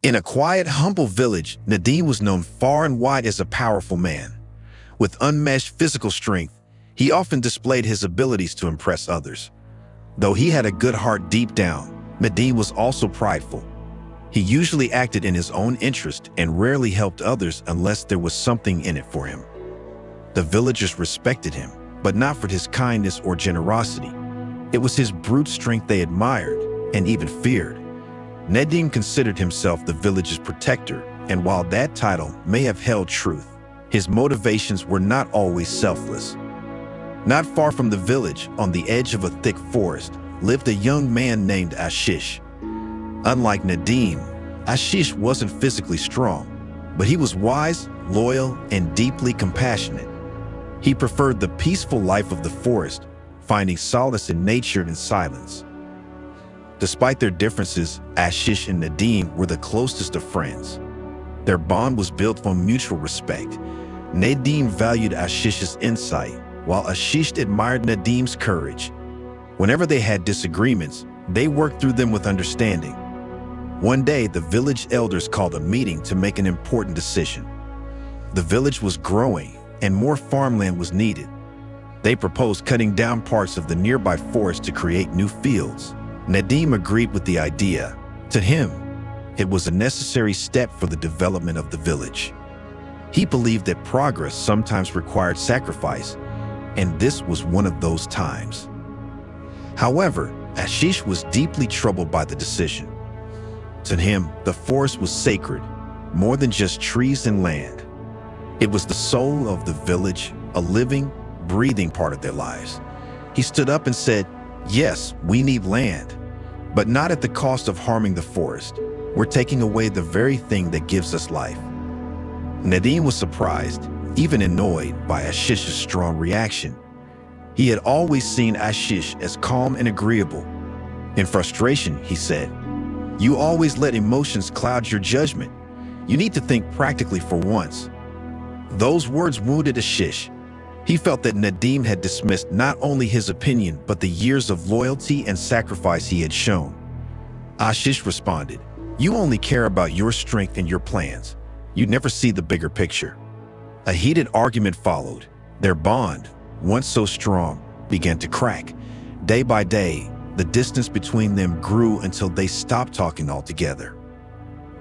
In a quiet, humble village, Nadim was known far and wide as a powerful man. With unmatched physical strength, he often displayed his abilities to impress others. Though he had a good heart deep down, Nadim was also prideful. He usually acted in his own interest and rarely helped others unless there was something in it for him. The villagers respected him, but not for his kindness or generosity. It was his brute strength they admired and even feared. Nadim considered himself the village's protector, and while that title may have held truth, his motivations were not always selfless. Not far from the village, on the edge of a thick forest, lived a young man named Ashish. Unlike Nadim, Ashish wasn't physically strong, but he was wise, loyal, and deeply compassionate. He preferred the peaceful life of the forest, finding solace in nature and silence. Despite their differences, Ashish and Nadim were the closest of friends. Their bond was built on mutual respect. Nadim valued Ashish's insight, while Ashish admired Nadim's courage. Whenever they had disagreements, they worked through them with understanding. One day, the village elders called a meeting to make an important decision. The village was growing, and more farmland was needed. They proposed cutting down parts of the nearby forest to create new fields. Nadim agreed with the idea. To him, it was a necessary step for the development of the village. He believed that progress sometimes required sacrifice, and this was one of those times. However, Ashish was deeply troubled by the decision. To him, the forest was sacred, more than just trees and land. It was the soul of the village, a living, breathing part of their lives. He stood up and said, "Yes, we need land, but not at the cost of harming the forest. We're taking away the very thing that gives us life." Nadim was surprised, even annoyed, by Ashish's strong reaction. He had always seen Ashish as calm and agreeable. In frustration, he said, "You always let emotions cloud your judgment. You need to think practically for once." Those words wounded Ashish. He felt that Nadim had dismissed not only his opinion, but the years of loyalty and sacrifice he had shown. Ashish responded, "You only care about your strength and your plans. You never see the bigger picture." A heated argument followed. Their bond, once so strong, began to crack. Day by day, the distance between them grew until they stopped talking altogether.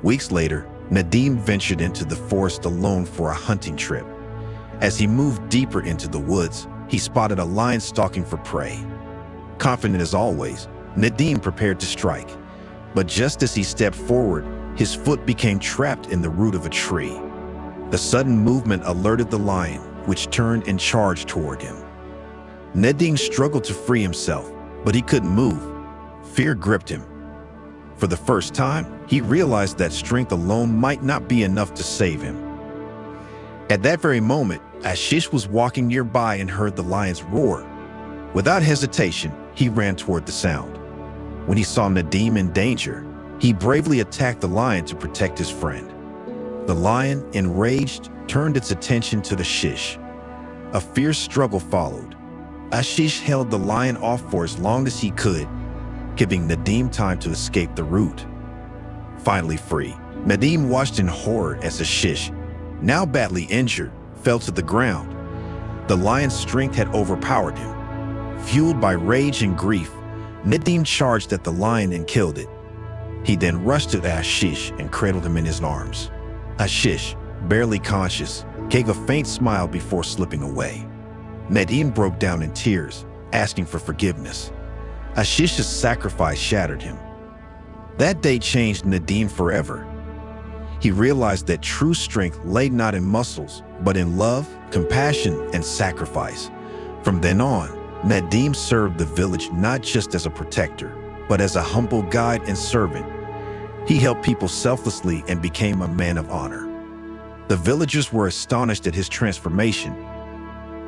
Weeks later, Nadim ventured into the forest alone for a hunting trip. As he moved deeper into the woods, he spotted a lion stalking for prey. Confident as always, Nadim prepared to strike. But just as he stepped forward, his foot became trapped in the root of a tree. The sudden movement alerted the lion, which turned and charged toward him. Nadim struggled to free himself, but he couldn't move. Fear gripped him. For the first time, he realized that strength alone might not be enough to save him. At that very moment, Ashish was walking nearby and heard the lion's roar. Without hesitation, he ran toward the sound. When he saw Nadim in danger, he bravely attacked the lion to protect his friend. The lion, enraged, turned its attention to Ashish. A fierce struggle followed. Ashish held the lion off for as long as he could, giving Nadim time to escape the root. Finally free, Nadim watched in horror as Ashish, now badly injured, fell to the ground. The lion's strength had overpowered him. Fueled by rage and grief, Nadim charged at the lion and killed it. He then rushed to Ashish and cradled him in his arms. Ashish, barely conscious, gave a faint smile before slipping away. Nadim broke down in tears, asking for forgiveness. Ashish's sacrifice shattered him. That day changed Nadim forever. He realized that true strength lay not in muscles, but in love, compassion, and sacrifice. From then on, Nadim served the village not just as a protector, but as a humble guide and servant. He helped people selflessly and became a man of honor. The villagers were astonished at his transformation.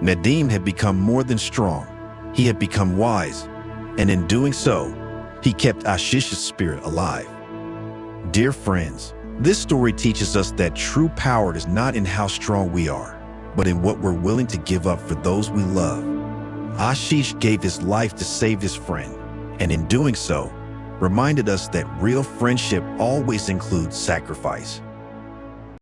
Nadim had become more than strong. He had become wise, and in doing so, he kept Ashish's spirit alive. Dear friends, this story teaches us that true power is not in how strong we are, but in what we're willing to give up for those we love. Ashish gave his life to save his friend, and in doing so, reminded us that real friendship always includes sacrifice.